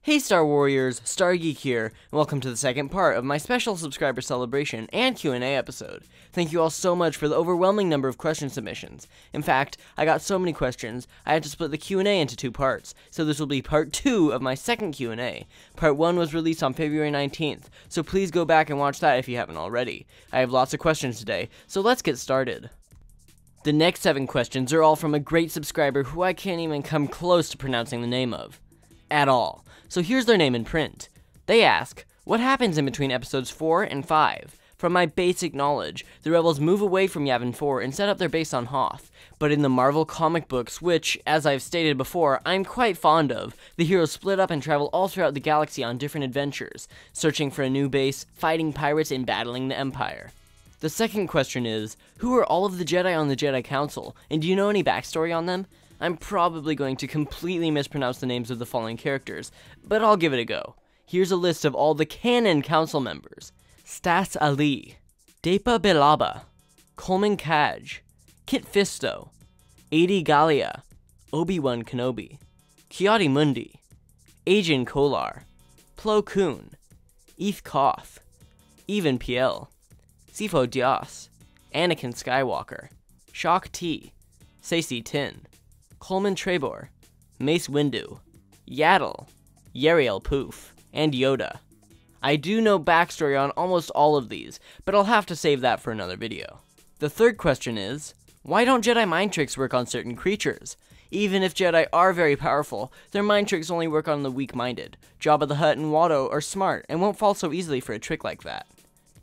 Hey Star Warriors, Star Geek here, and welcome to the second part of my special subscriber celebration and Q&A episode. Thank you all so much for the overwhelming number of question submissions. In fact, I got so many questions, I had to split the Q&A into two parts, so this will be part 2 of my second Q&A. Part 1 was released on February 19th, so please go back and watch that if you haven't already. I have lots of questions today, so let's get started. The next 7 questions are all from a great subscriber who I can't even come close to pronouncing the name of. At all. So here's their name in print. They ask, what happens in between episodes 4 and 5? From my basic knowledge, the rebels move away from Yavin 4 and set up their base on Hoth. But in the Marvel comic books, which, as I've stated before, I'm quite fond of, the heroes split up and travel all throughout the galaxy on different adventures, searching for a new base, fighting pirates, and battling the Empire. The second question is, who are all of the Jedi on the Jedi Council, and do you know any backstory on them? I'm probably going to completely mispronounce the names of the following characters, but I'll give it a go. Here's a list of all the canon council members. Stas Ali, Depa Billaba, Coleman Kaj, Kit Fisto, Adi Gallia, Obi-Wan Kenobi, Kiadi Mundi, Ajan Kolar, Plo Koon, Eth Koth, Even Piel, Sifo Dyas, Anakin Skywalker, Shak T, Sacy Tin, Coleman Trebor, Mace Windu, Yaddle, Yariel Poof, and Yoda. I do know backstory on almost all of these, but I'll have to save that for another video. The third question is, why don't Jedi mind tricks work on certain creatures? Even if Jedi are very powerful, their mind tricks only work on the weak-minded. Jabba the Hutt and Watto are smart and won't fall so easily for a trick like that.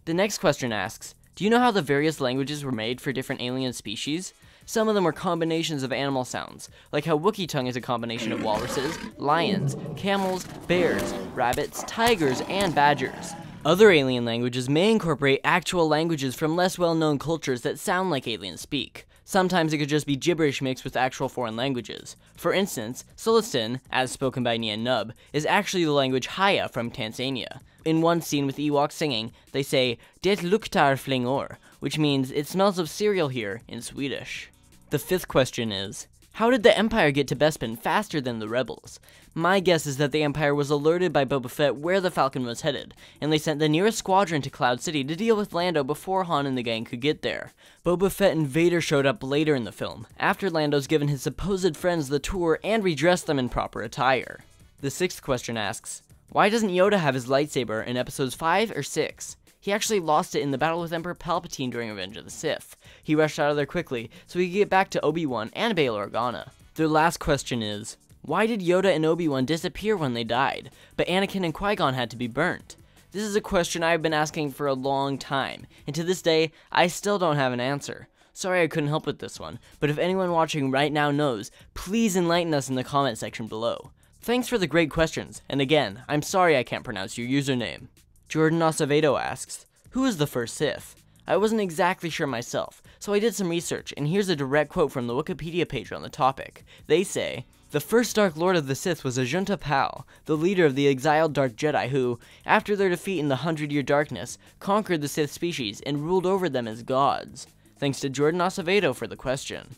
The next question asks, do you know how the various languages were made for different alien species? Some of them are combinations of animal sounds, like how Wookiee tongue is a combination of walruses, lions, camels, bears, rabbits, tigers, and badgers. Other alien languages may incorporate actual languages from less well-known cultures that sound like aliens speak. Sometimes it could just be gibberish mixed with actual foreign languages. For instance, Sullustan, as spoken by Nien Nunb, is actually the language Haya from Tanzania. In one scene with Ewoks singing, they say, Det luktar flingor, which means, it smells of cereal here, in Swedish. The fifth question is, how did the Empire get to Bespin faster than the Rebels? My guess is that the Empire was alerted by Boba Fett where the Falcon was headed, and they sent the nearest squadron to Cloud City to deal with Lando before Han and the gang could get there. Boba Fett and Vader showed up later in the film, after Lando's given his supposed friends the tour and redressed them in proper attire. The sixth question asks, why doesn't Yoda have his lightsaber in episodes 5 or 6? He actually lost it in the battle with Emperor Palpatine during Revenge of the Sith. He rushed out of there quickly, so he could get back to Obi-Wan and Bail Organa. Their last question is, why did Yoda and Obi-Wan disappear when they died, but Anakin and Qui-Gon had to be burnt? This is a question I've been asking for a long time, and to this day, I still don't have an answer. Sorry I couldn't help with this one, but if anyone watching right now knows, please enlighten us in the comment section below. Thanks for the great questions, and again, I'm sorry I can't pronounce your username. Jordan Acevedo asks, who is the first Sith? I wasn't exactly sure myself, so I did some research, and here's a direct quote from the Wikipedia page on the topic. They say, the first Dark Lord of the Sith was Ajunta Pal, the leader of the exiled Dark Jedi who, after their defeat in the 100-Year Darkness, conquered the Sith species and ruled over them as gods. Thanks to Jordan Acevedo for the question.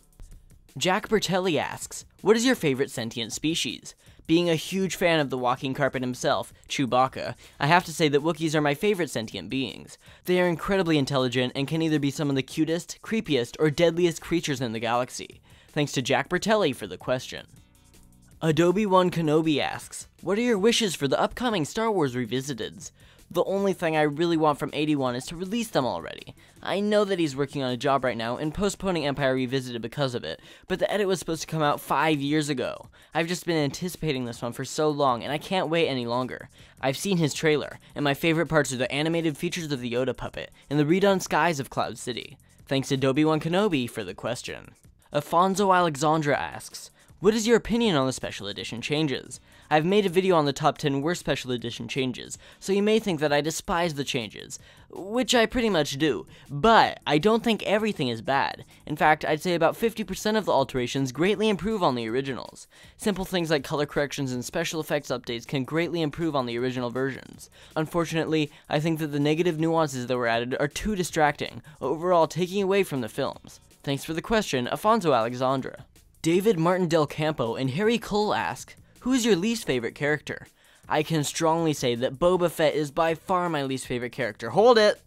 Jack Bertelli asks, what is your favorite sentient species? Being a huge fan of the walking carpet himself, Chewbacca, I have to say that Wookiees are my favorite sentient beings. They are incredibly intelligent and can either be some of the cutest, creepiest, or deadliest creatures in the galaxy. Thanks to Jack Bertelli for the question. Adobe-Wan Kenobi asks, what are your wishes for the upcoming Star Wars Revisiteds? The only thing I really want from 81 is to release them already. I know that he's working on a job right now and postponing Empire Revisited because of it, but the edit was supposed to come out 5 years ago. I've just been anticipating this one for so long and I can't wait any longer. I've seen his trailer, and my favorite parts are the animated features of the Yoda puppet and the redone skies of Cloud City. Thanks to Adobe-Wan Kenobi for the question. Afonso Alexandra asks, what is your opinion on the special edition changes? I've made a video on the top 10 worst special edition changes, so you may think that I despise the changes, which I pretty much do, but I don't think everything is bad. In fact, I'd say about 50% of the alterations greatly improve on the originals. Simple things like color corrections and special effects updates can greatly improve on the original versions. Unfortunately, I think that the negative nuances that were added are too distracting, overall taking away from the films. Thanks for the question, Afonso Alexandra. David Martin Del Campo and Harry Cole ask, who is your least favorite character? I can strongly say that Boba Fett is by far my least favorite character. Hold it!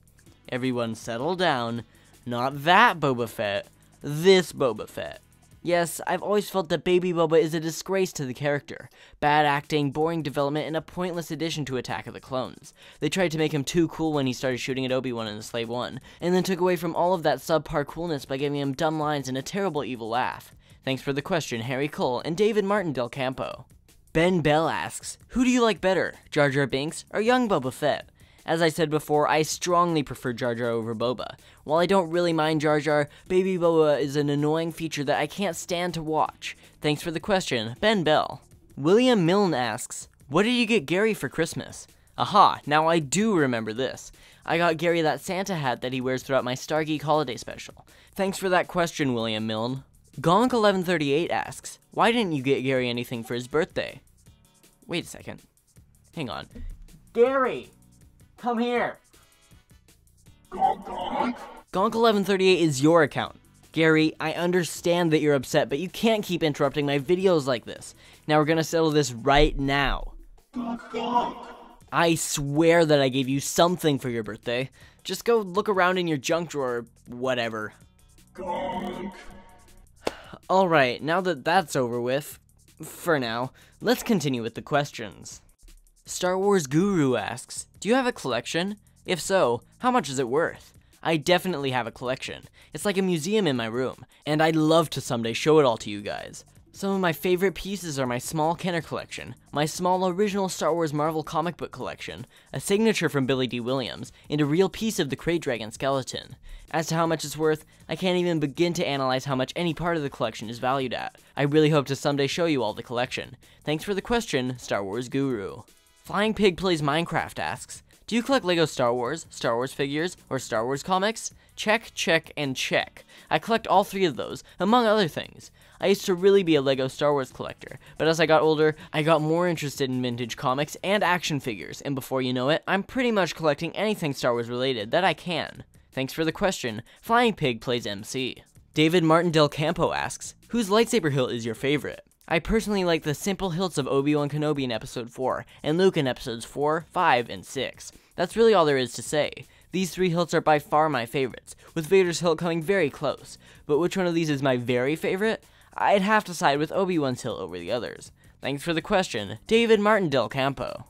Everyone settle down. Not that Boba Fett. This Boba Fett. Yes, I've always felt that Baby Boba is a disgrace to the character. Bad acting, boring development, and a pointless addition to Attack of the Clones. They tried to make him too cool when he started shooting at Obi-Wan in the Slave One, and then took away from all of that subpar coolness by giving him dumb lines and a terrible evil laugh. Thanks for the question, Harry Cole and David Martin Del Campo. Ben Bell asks, who do you like better, Jar Jar Binks or young Boba Fett? As I said before, I strongly prefer Jar Jar over Boba. While I don't really mind Jar Jar, Baby Boba is an annoying feature that I can't stand to watch. Thanks for the question, Ben Bell. William Milne asks, what did you get Gary for Christmas? Aha, now I do remember this. I got Gary that Santa hat that he wears throughout my Star Geek holiday special. Thanks for that question, William Milne. Gonk1138 asks, why didn't you get Gary anything for his birthday? Wait a second. Hang on. Gary! Come here! Gonk1138 is your account. Gary, I understand that you're upset, but you can't keep interrupting my videos like this. Now we're gonna settle this right now. I swear that I gave you something for your birthday. Just go look around in your junk drawer or whatever. Alright, now that that's over with, for now, let's continue with the questions. Star Wars Guru asks, do you have a collection? If so, how much is it worth? I definitely have a collection. It's like a museum in my room, and I'd love to someday show it all to you guys. Some of my favorite pieces are my small Kenner collection, my small original Star Wars Marvel comic book collection, a signature from Billy D. Williams, and a real piece of the Krayt Dragon skeleton. As to how much it's worth, I can't even begin to analyze how much any part of the collection is valued at. I really hope to someday show you all the collection. Thanks for the question, Star Wars Guru. Flying Pig Plays Minecraft asks, do you collect LEGO Star Wars figures, or Star Wars comics? Check, check, and check. I collect all three of those, among other things. I used to really be a LEGO Star Wars collector, but as I got older, I got more interested in vintage comics and action figures, and before you know it, I'm pretty much collecting anything Star Wars related that I can. Thanks for the question, Flying Pig Plays MC. David Martin Del Campo asks, whose lightsaber hilt is your favorite? I personally like the simple hilts of Obi-Wan Kenobi in Episode 4, and Luke in Episodes 4, 5, and 6. That's really all there is to say. These three hilts are by far my favorites, with Vader's hilt coming very close. But which one of these is my very favorite? I'd have to side with Obi-Wan's hilt over the others. Thanks for the question, David Martin Del Campo.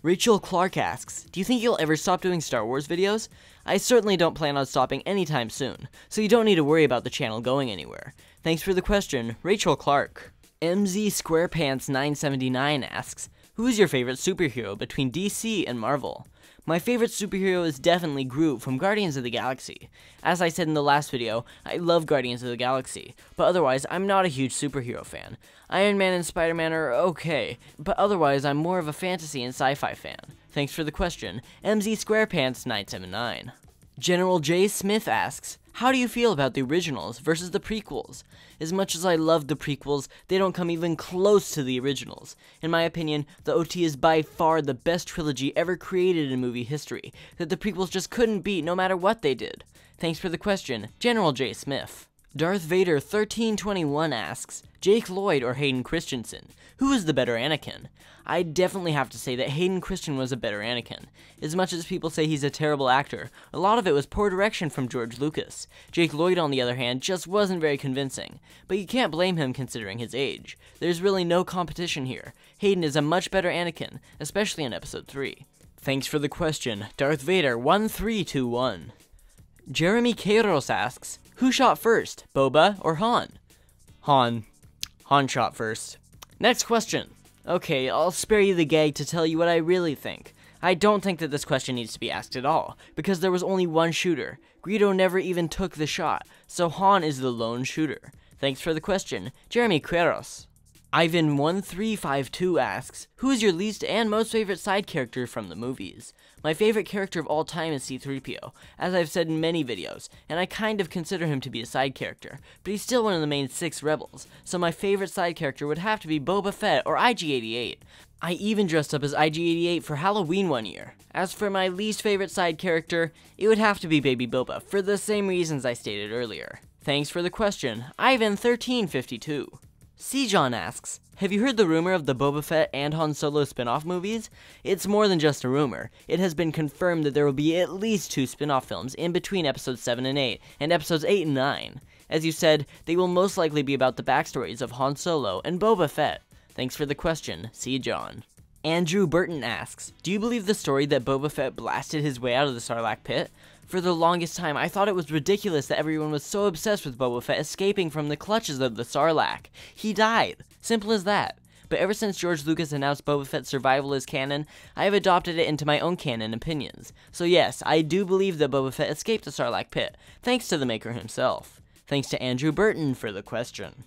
Rachel Clark asks, do you think you'll ever stop doing Star Wars videos? I certainly don't plan on stopping anytime soon, so you don't need to worry about the channel going anywhere. Thanks for the question, Rachel Clark. MZ Squarepants 979 asks, who is your favorite superhero between DC and Marvel? My favorite superhero is definitely Groot from Guardians of the Galaxy. As I said in the last video, I love Guardians of the Galaxy, but otherwise I'm not a huge superhero fan. Iron Man and Spider-Man are okay, but otherwise I'm more of a fantasy and sci-fi fan. Thanks for the question, MZ Squarepants 979. General J. Smith asks, how do you feel about the originals versus the prequels? As much as I love the prequels, they don't come even close to the originals. In my opinion, the OT is by far the best trilogy ever created in movie history, that the prequels just couldn't beat no matter what they did. Thanks for the question, General J. Smith. Darth Vader 1321 asks, Jake Lloyd or Hayden Christensen? Who is the better Anakin? I definitely have to say that Hayden Christensen was a better Anakin. As much as people say he's a terrible actor, a lot of it was poor direction from George Lucas. Jake Lloyd, on the other hand, just wasn't very convincing. But you can't blame him considering his age. There's really no competition here. Hayden is a much better Anakin, especially in Episode 3. Thanks for the question, Darth Vader 1321. Jeremy Kairos asks, who shot first, Boba or Han? Han. Han shot first. Next question. Okay, I'll spare you the gag to tell you what I really think. I don't think that this question needs to be asked at all, because there was only one shooter. Greedo never even took the shot, so Han is the lone shooter. Thanks for the question, Jeremy Queros. Ivan1352 asks, who is your least and most favorite side character from the movies? My favorite character of all time is C-3PO, as I've said in many videos, and I kind of consider him to be a side character, but he's still one of the main 6 rebels, so my favorite side character would have to be Boba Fett or IG-88. I even dressed up as IG-88 for Halloween one year. As for my least favorite side character, it would have to be Baby Boba, for the same reasons I stated earlier. Thanks for the question, Ivan1352. C. John asks, have you heard the rumor of the Boba Fett and Han Solo spin-off movies? It's more than just a rumor. It has been confirmed that there will be at least 2 spin-off films in between episodes 7 and 8, and episodes 8 and 9. As you said, they will most likely be about the backstories of Han Solo and Boba Fett. Thanks for the question, C. John. Andrew Burton asks, do you believe the story that Boba Fett blasted his way out of the Sarlacc pit? For the longest time, I thought it was ridiculous that everyone was so obsessed with Boba Fett escaping from the clutches of the Sarlacc. He died. Simple as that. But ever since George Lucas announced Boba Fett's survival as canon, I have adopted it into my own canon opinions. So yes, I do believe that Boba Fett escaped the Sarlacc pit, thanks to the maker himself. Thanks to Andrew Burton for the question.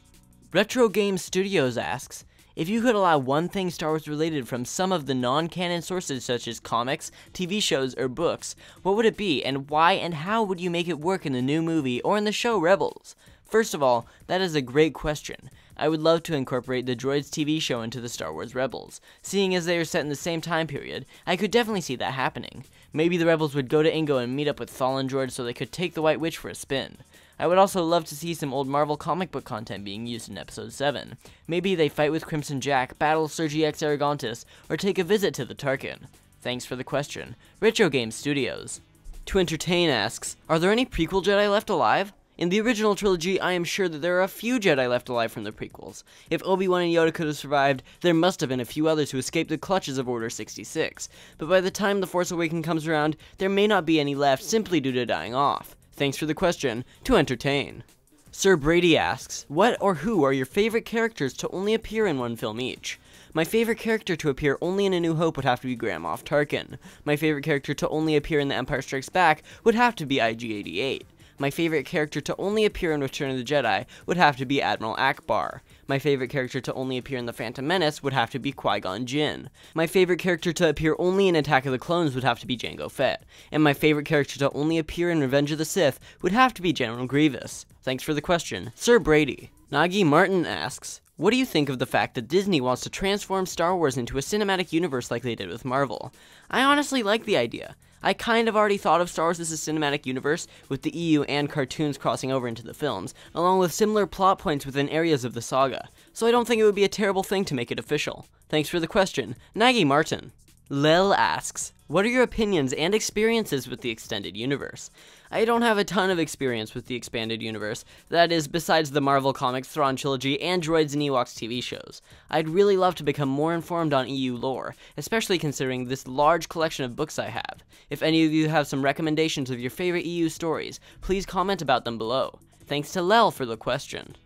Retro Game Studios asks, if you could allow one thing Star Wars related from some of the non-canon sources such as comics, TV shows, or books, what would it be, and why and how would you make it work in the new movie or in the show Rebels? First of all, that is a great question. I would love to incorporate the Droids TV show into the Star Wars Rebels. Seeing as they are set in the same time period, I could definitely see that happening. Maybe the Rebels would go to Ingo and meet up with fallen droids so they could take the White Witch for a spin. I would also love to see some old Marvel comic book content being used in Episode 7. Maybe they fight with Crimson Jack, battle Sergi X Aragontis, or take a visit to the Tarkin. Thanks for the question. Retro Game Studios. To Entertain asks, are there any prequel Jedi left alive? In the original trilogy, I am sure that there are a few Jedi left alive from the prequels. If Obi-Wan and Yoda could have survived, there must have been a few others who escaped the clutches of Order 66. But by the time The Force Awakens comes around, there may not be any left simply due to dying off. Thanks for the question. To Entertain. Sir Brady asks, what or who are your favorite characters to only appear in one film each? My favorite character to appear only in A New Hope would have to be Grand Moff Tarkin. My favorite character to only appear in The Empire Strikes Back would have to be IG-88. My favorite character to only appear in Return of the Jedi would have to be Admiral Akbar. My favorite character to only appear in The Phantom Menace would have to be Qui-Gon Jinn. My favorite character to appear only in Attack of the Clones would have to be Jango Fett. And my favorite character to only appear in Revenge of the Sith would have to be General Grievous. Thanks for the question, Sir Brady. Nagi Martin asks, what do you think of the fact that Disney wants to transform Star Wars into a cinematic universe like they did with Marvel? I honestly like the idea. I kind of already thought of Star Wars as a cinematic universe, with the EU and cartoons crossing over into the films, along with similar plot points within areas of the saga, so I don't think it would be a terrible thing to make it official. Thanks for the question, Nagi Martin. Lel asks, what are your opinions and experiences with the extended universe? I don't have a ton of experience with the expanded universe, that is, besides the Marvel Comics Thrawn trilogy and Droids and Ewoks TV shows. I'd really love to become more informed on EU lore, especially considering this large collection of books I have. If any of you have some recommendations of your favorite EU stories, please comment about them below. Thanks to Lel for the question.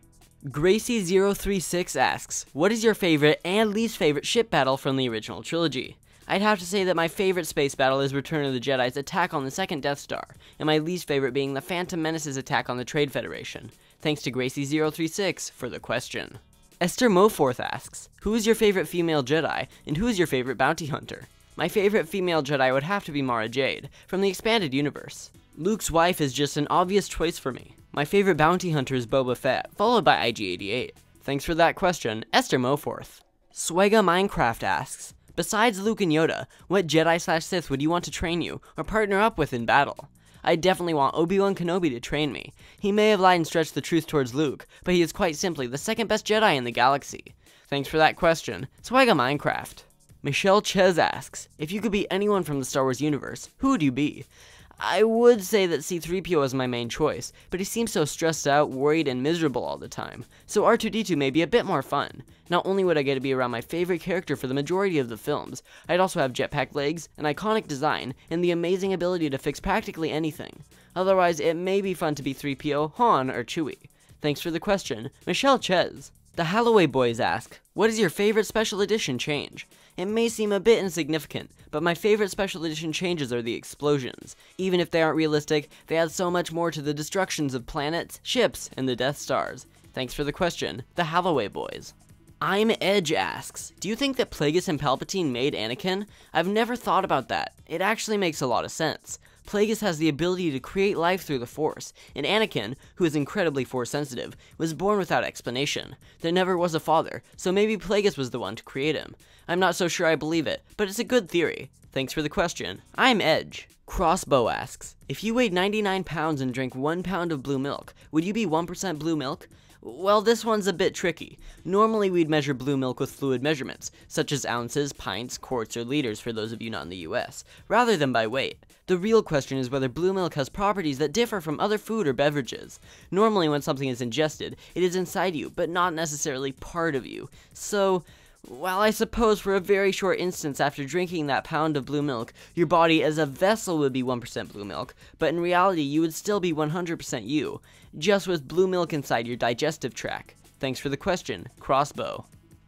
Gracie036 asks, what is your favorite and least favorite ship battle from the original trilogy? I'd have to say that my favorite space battle is Return of the Jedi's attack on the second Death Star, and my least favorite being the Phantom Menace's attack on the Trade Federation. Thanks to Gracie036 for the question. Esther Moforth asks, who is your favorite female Jedi, and who is your favorite bounty hunter? My favorite female Jedi would have to be Mara Jade, from the expanded universe. Luke's wife is just an obvious choice for me. My favorite bounty hunter is Boba Fett, followed by IG-88. Thanks for that question, Esther Moforth. Swega Minecraft asks, besides Luke and Yoda, what Jedi/Sith would you want to train you, or partner up with in battle? I definitely want Obi-Wan Kenobi to train me. He may have lied and stretched the truth towards Luke, but he is quite simply the second best Jedi in the galaxy. Thanks for that question, Swega Minecraft. Michelle Ches asks, if you could be anyone from the Star Wars universe, who would you be? I would say that C-3PO is my main choice, but he seems so stressed out, worried, and miserable all the time, so R2-D2 may be a bit more fun. Not only would I get to be around my favorite character for the majority of the films, I'd also have jetpack legs, an iconic design, and the amazing ability to fix practically anything. Otherwise, it may be fun to be 3PO, Han, or Chewie. Thanks for the question, Michelle Ches. The Holloway Boys ask, what is your favorite special edition change? It may seem a bit insignificant, but my favorite special edition changes are the explosions. Even if they aren't realistic, they add so much more to the destructions of planets, ships, and the Death Stars. Thanks for the question, the Holloway Boys. I'm Edge asks, do you think that Plagueis and Palpatine made Anakin? I've never thought about that. It actually makes a lot of sense. Plagueis has the ability to create life through the Force, and Anakin, who is incredibly Force-sensitive, was born without explanation. There never was a father, so maybe Plagueis was the one to create him. I'm not so sure I believe it, but it's a good theory. Thanks for the question. I'm Edge. Crossbow asks, if you weighed 99 pounds and drank 1 pound of blue milk, would you be 1% blue milk? Well, this one's a bit tricky. Normally we'd measure blue milk with fluid measurements, such as ounces, pints, quarts, or liters for those of you not in the US, rather than by weight. The real question is whether blue milk has properties that differ from other food or beverages. Normally when something is ingested, it is inside you, but not necessarily part of you. So, well, I suppose for a very short instance after drinking that pound of blue milk, your body as a vessel would be 1% blue milk, but in reality you would still be 100% you, just with blue milk inside your digestive tract. Thanks for the question, Crossbow.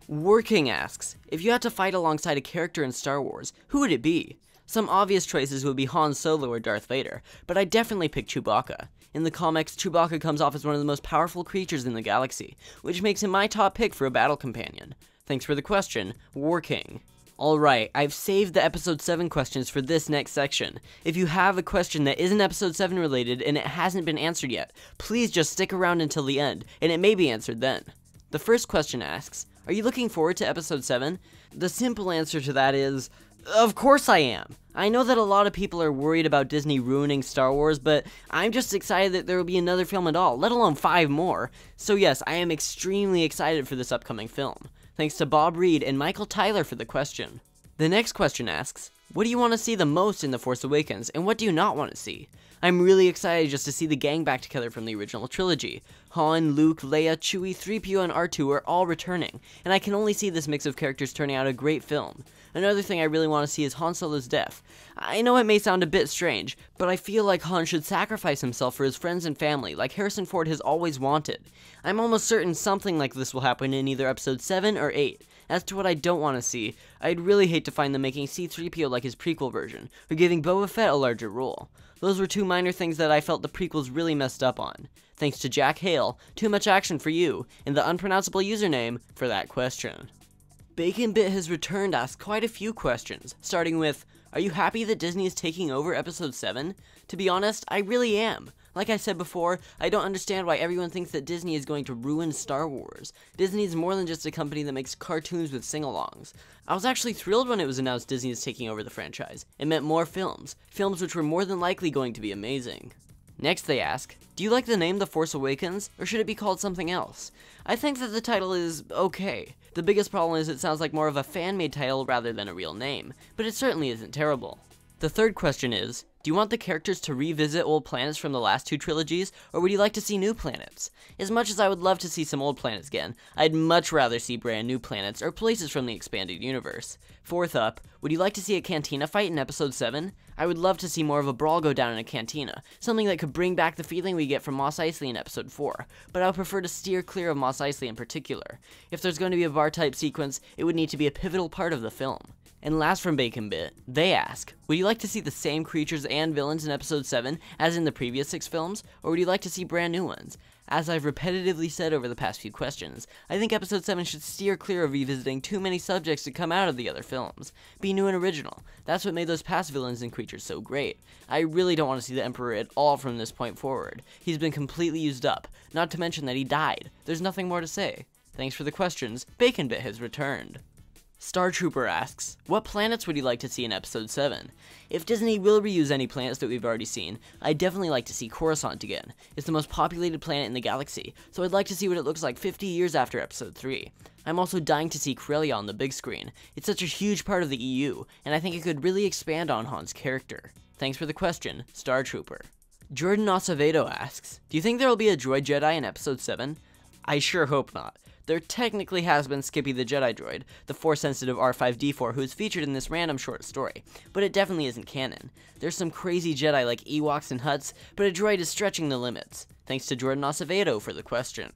Working asks, if you had to fight alongside a character in Star Wars, who would it be? Some obvious choices would be Han Solo or Darth Vader, but I'd definitely pick Chewbacca. In the comics, Chewbacca comes off as one of the most powerful creatures in the galaxy, which makes him my top pick for a battle companion. Thanks for the question, Warking. Alright, I've saved the episode 7 questions for this next section. If you have a question that isn't episode 7 related and it hasn't been answered yet, please just stick around until the end, and it may be answered then. The first question asks, are you looking forward to episode 7? The simple answer to that is, of course I am. I know that a lot of people are worried about Disney ruining Star Wars, but I'm just excited that there will be another film at all, let alone 5 more. So yes, I am extremely excited for this upcoming film. Thanks to Bob Reed and Michael Tyler for the question. The next question asks, what do you want to see the most in The Force Awakens, and what do you not want to see? I'm really excited just to see the gang back together from the original trilogy. Han, Luke, Leia, Chewie, 3PO, and R2 are all returning, and I can only see this mix of characters turning out a great film. Another thing I really want to see is Han Solo's death. I know it may sound a bit strange, but I feel like Han should sacrifice himself for his friends and family, like Harrison Ford has always wanted. I'm almost certain something like this will happen in either episode 7 or 8. As to what I don't want to see, I'd really hate to find them making C-3PO like his prequel version, or giving Boba Fett a larger role. Those were 2 minor things that I felt the prequels really messed up on. Thanks to Jack Hale, Too Much Action for You, and the unpronounceable username for that question. Bacon Bit has returned asked quite a few questions, starting with, are you happy that Disney is taking over episode 7? To be honest, I really am. Like I said before, I don't understand why everyone thinks that Disney is going to ruin Star Wars. Disney is more than just a company that makes cartoons with sing-alongs. I was actually thrilled when it was announced Disney is taking over the franchise. It meant more films which were more than likely going to be amazing. Next they ask, do you like the name The Force Awakens, or should it be called something else? I think that the title is okay. The biggest problem is it sounds like more of a fan-made title rather than a real name, but it certainly isn't terrible. The third question is, do you want the characters to revisit old planets from the last 2 trilogies, or would you like to see new planets? As much as I would love to see some old planets again, I'd much rather see brand new planets or places from the expanded universe. Fourth up, would you like to see a cantina fight in episode 7? I would love to see more of a brawl go down in a cantina, something that could bring back the feeling we get from Mos Eisley in episode 4, but I would prefer to steer clear of Mos Eisley in particular. If there's going to be a bar-type sequence, it would need to be a pivotal part of the film. And last from Bacon Bit, they ask, would you like to see the same creatures and villains in episode 7 as in the previous 6 films, or would you like to see brand new ones? As I've repetitively said over the past few questions, I think episode 7 should steer clear of revisiting too many subjects to come out of the other films. Be new and original. That's what made those past villains and creatures so great. I really don't want to see the Emperor at all from this point forward. He's been completely used up, not to mention that he died. There's nothing more to say. Thanks for the questions. Bacon Bit has returned. Star Trooper asks, what planets would you like to see in episode 7? If Disney will reuse any planets that we've already seen, I'd definitely like to see Coruscant again. It's the most populated planet in the galaxy, so I'd like to see what it looks like 50 years after episode 3. I'm also dying to see Corellia on the big screen. It's such a huge part of the EU, and I think it could really expand on Han's character. Thanks for the question, Star Trooper. Jordan Acevedo asks, do you think there will be a droid Jedi in episode 7? I sure hope not. There technically has been Skippy the Jedi droid, the Force-sensitive R5-D4 who is featured in this random short story, but it definitely isn't canon. There's some crazy Jedi like Ewoks and Hutts, but a droid is stretching the limits. Thanks to Jordan Acevedo for the question.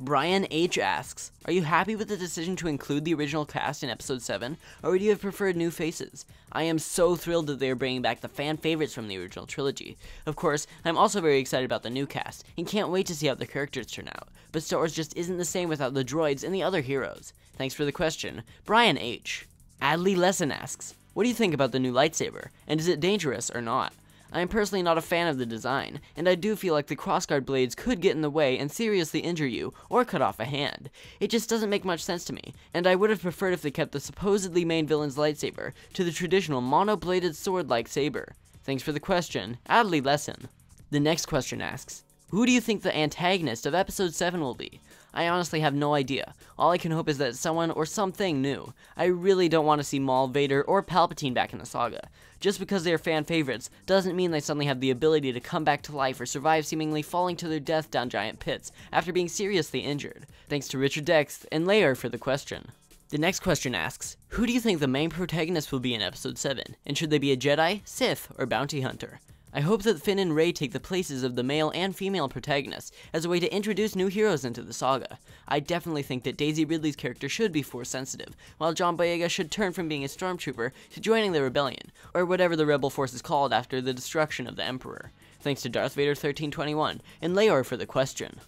Brian H. asks, are you happy with the decision to include the original cast in episode 7, or would you have preferred new faces? I am so thrilled that they are bringing back the fan favorites from the original trilogy. Of course, I'm also very excited about the new cast, and can't wait to see how the characters turn out, but Star Wars just isn't the same without the droids and the other heroes. Thanks for the question, Brian H. Adley Lesson asks, what do you think about the new lightsaber, and is it dangerous or not? I am personally not a fan of the design, and I do feel like the crossguard blades could get in the way and seriously injure you, or cut off a hand. It just doesn't make much sense to me, and I would have preferred if they kept the supposedly main villain's lightsaber to the traditional mono-bladed sword-like saber. Thanks for the question, Adley Lesson. The next question asks, who do you think the antagonist of episode 7 will be? I honestly have no idea. All I can hope is that someone or something new. I really don't want to see Maul, Vader, or Palpatine back in the saga. Just because they are fan favorites doesn't mean they suddenly have the ability to come back to life or survive seemingly falling to their death down giant pits after being seriously injured. Thanks to Richard Dex and Layer for the question. The next question asks, who do you think the main protagonist will be in Episode 7? And should they be a Jedi, Sith, or bounty hunter? I hope that Finn and Rey take the places of the male and female protagonists as a way to introduce new heroes into the saga. I definitely think that Daisy Ridley's character should be Force sensitive, while John Boyega should turn from being a stormtrooper to joining the rebellion, or whatever the rebel force is called after the destruction of the Emperor. Thanks to Darth Vader 1321 and Leor for the question.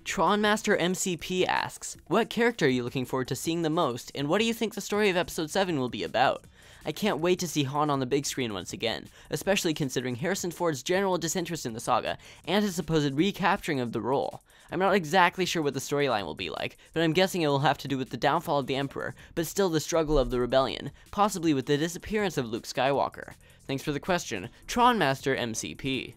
Tronmaster MCP asks, what character are you looking forward to seeing the most, and what do you think the story of Episode 7 will be about? I can't wait to see Han on the big screen once again, especially considering Harrison Ford's general disinterest in the saga, and his supposed recapturing of the role. I'm not exactly sure what the storyline will be like, but I'm guessing it will have to do with the downfall of the Emperor, but still the struggle of the rebellion, possibly with the disappearance of Luke Skywalker. Thanks for the question, Tronmaster MCP.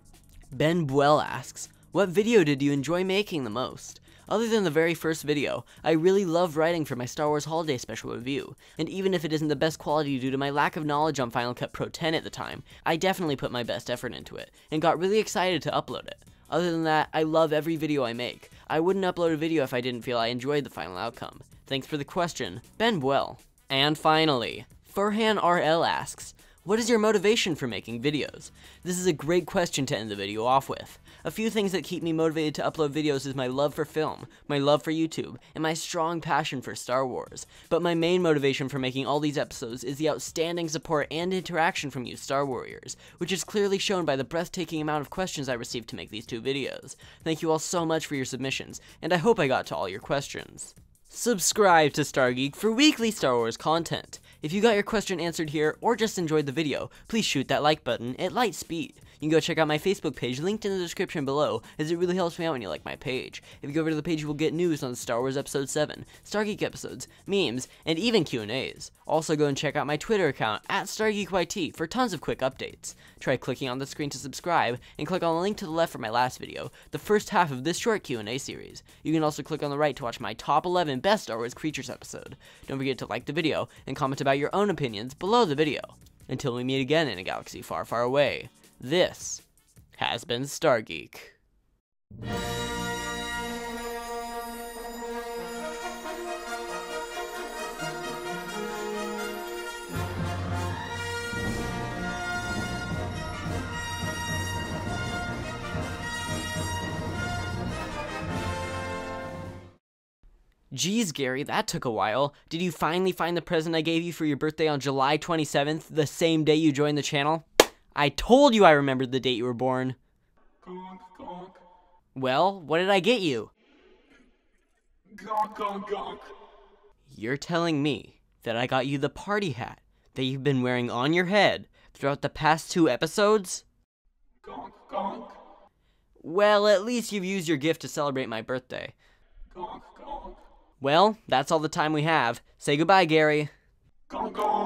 Ben Buell asks, what video did you enjoy making the most? Other than the very first video, I really love writing for my Star Wars Holiday Special review, and even if it isn't the best quality due to my lack of knowledge on Final Cut Pro 10 at the time, I definitely put my best effort into it, and got really excited to upload it. Other than that, I love every video I make. I wouldn't upload a video if I didn't feel I enjoyed the final outcome. Thanks for the question, Ben Buell. And finally, Furhan RL asks, what is your motivation for making videos? This is a great question to end the video off with. A few things that keep me motivated to upload videos is my love for film, my love for YouTube, and my strong passion for Star Wars. But my main motivation for making all these episodes is the outstanding support and interaction from you Star Warriors, which is clearly shown by the breathtaking amount of questions I received to make these 2 videos. Thank you all so much for your submissions, and I hope I got to all your questions. Subscribe to Star Geek for weekly Star Wars content. If you got your question answered here, or just enjoyed the video, please shoot that like button at light speed. You can go check out my Facebook page, linked in the description below, as it really helps me out when you like my page. If you go over to the page, you will get news on Star Wars Episode 7, Star Geek episodes, memes, and even Q&As. Also go and check out my Twitter account, @StarGeekYT, for tons of quick updates. Try clicking on the screen to subscribe, and click on the link to the left for my last video, the first half of this short Q&A series. You can also click on the right to watch my top 11 best Star Wars creatures episode. Don't forget to like the video, and comment about your own opinions below the video. Until we meet again in a galaxy far, far away, this has been Star Geek. Geez, Gary, that took a while. Did you finally find the present I gave you for your birthday on July 27th, the same day you joined the channel? I told you I remembered the date you were born. Gonk, gonk. Well, what did I get you? Gonk, gonk, gonk. You're telling me that I got you the party hat that you've been wearing on your head throughout the past 2 episodes? Gonk, gonk. Well, at least you've used your gift to celebrate my birthday. Gonk, gonk. Well, that's all the time we have. Say goodbye, Gary. Gonk, gonk.